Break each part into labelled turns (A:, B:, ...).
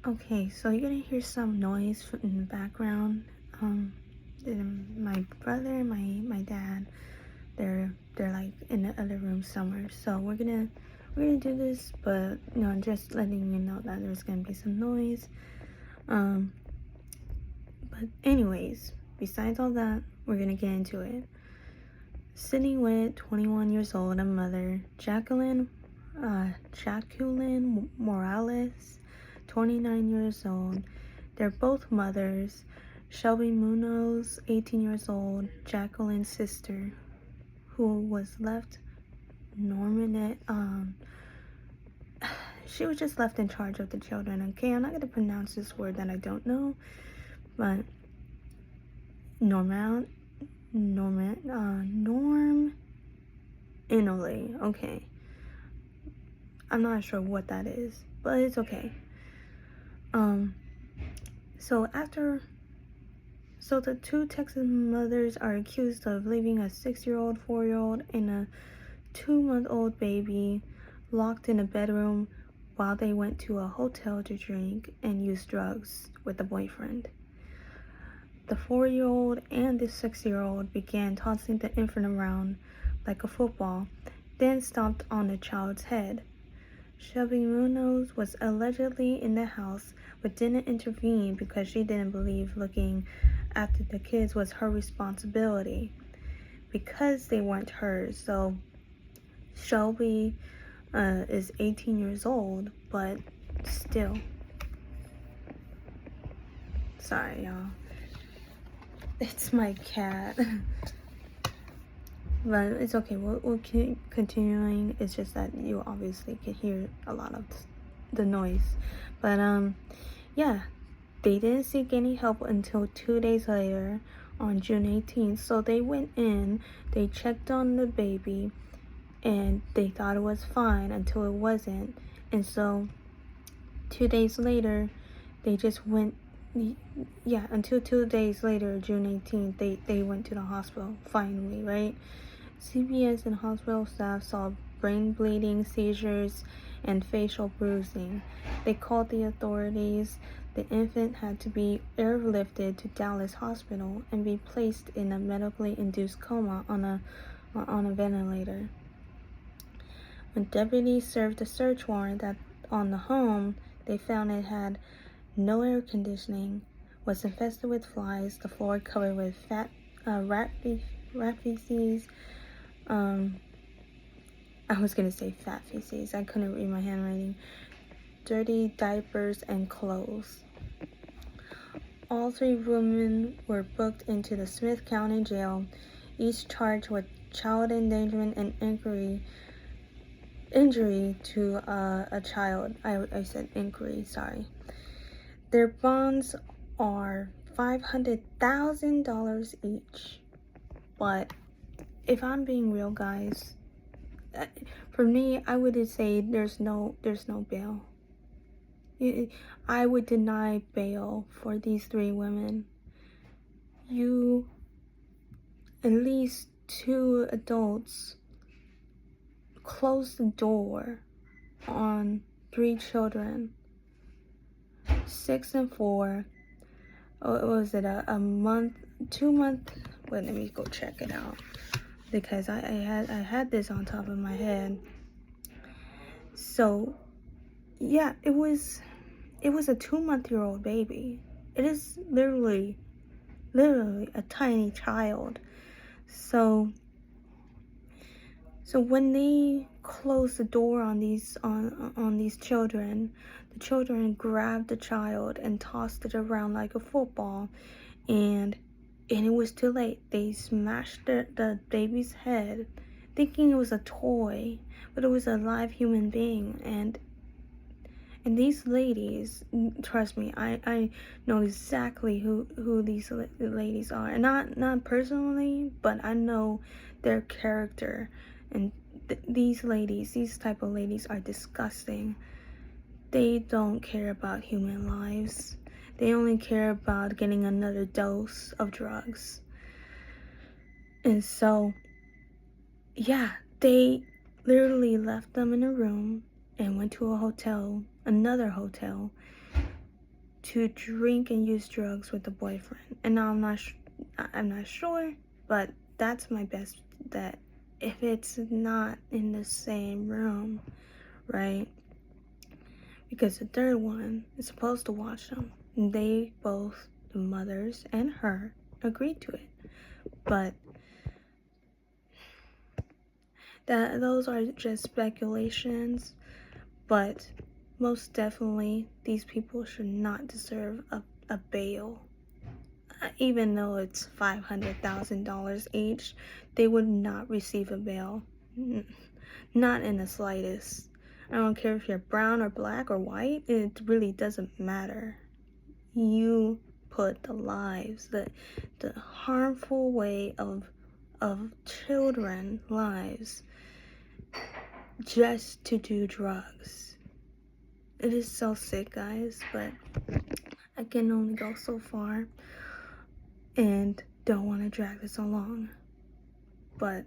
A: Okay, so you're gonna hear some noise in the background. Um, my brother, my dad, they're like in the other room somewhere. So we're gonna do this, but just letting you know that there's gonna be some noise. Um, but anyways, besides all that, we're gonna get into it. Sitting with 21 years old, a mother, Joaqulun Morales, 29 years old. They're both mothers. Shelby Munoz, 18 years old, Joaqulun's sister, who was left Norman. She was just left in charge of the children. Okay, I'm not gonna pronounce this word that I don't know, but Norm Inole. Okay, I'm not sure what that is, but it's okay. So the two Texas mothers are accused of leaving a 6-year-old, 4-year-old, and a 2-month-old baby locked in a bedroom while they went to a hotel to drink and use drugs with a boyfriend. The 4-year-old and the 6-year-old began tossing the infant around like a football, then stomped on the child's head. Shelby Munoz was allegedly in the house but didn't intervene because she didn't believe looking after the kids was her responsibility because they weren't hers. So Shelby is 18 years old, but still. Sorry, y'all. It's my cat. But it's okay. We'll keep continuing. It's just that you obviously can hear a lot of the noise. But yeah, they didn't seek any help until 2 days later on June 18th. So they went in, they checked on the baby, and they thought it was fine until it wasn't. And so 2 days later, they just went, until 2 days later, June 18th, they went to the hospital, finally, right? CPS and hospital staff saw brain bleeding, seizures, and facial bruising. They called the authorities. The infant had to be airlifted to Dallas Hospital and be placed in a medically induced coma on a ventilator. When deputies served a search warrant on the home, they found it had no air conditioning, was infested with flies, the floor covered with rat feces. I was gonna say fat feces. I couldn't read my handwriting. Dirty diapers and clothes. All 3 women were booked into the Smith County Jail, each charged with child endangerment and injury to a child. I said inquiry, sorry. Their bonds are $500,000 each. But if I'm being real, guys, for me, I would say there's no bail. I would deny bail for these 3 women. At least 2 adults closed the door on 3 children, 6 and 4. Was it a month, 2 month? Wait, let me go check it out because I had this on top of my head. So yeah, it was a 2-month-old baby. It is literally a tiny child. So when they closed the door on these children, the children grabbed the child and tossed it around like a football, and it was too late. They smashed the baby's head, thinking it was a toy, but it was a live human being. And these ladies, trust me, I know exactly who these ladies are. And not personally, but I know their character. And these type of ladies are disgusting. They don't care about human lives. They only care about getting another dose of drugs. And so, yeah, they literally left them in a room and went to another hotel, to drink and use drugs with the boyfriend. And now I'm not sure, but that's my best bet. If it's not in the same room, right? Because the third one is supposed to watch them. And they both, the mothers and her, agreed to it. But those are just speculations. But most definitely, these people should not deserve a bail. Even though it's $500,000 each, they would not receive a bail. Not in the slightest. I don't care if you're brown or black or white, it really doesn't matter. You put the lives, the harmful way of children lives just to do drugs. It is so sick, guys, but I can only go so far and don't want to drag this along. But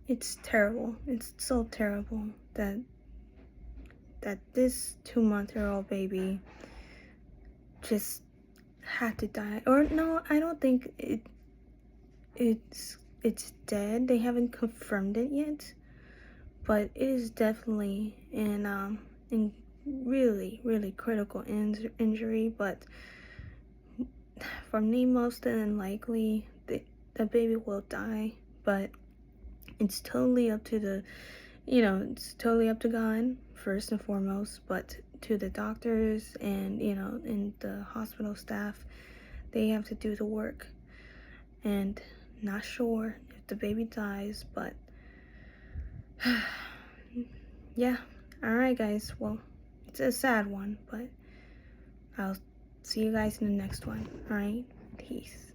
A: it's terrible. It's so terrible that this 2-month-old baby just had to die. Or no, I don't think it's dead. They haven't confirmed it yet, but it is definitely in really critical injury. But for me, most than likely the baby will die. But it's totally up to it's totally up to God first and foremost, but to the doctors and and the hospital staff, they have to do the work. And not sure if the baby dies, but yeah. All right, guys. Well, it's a sad one, but I'll see you guys in the next one. All right, peace.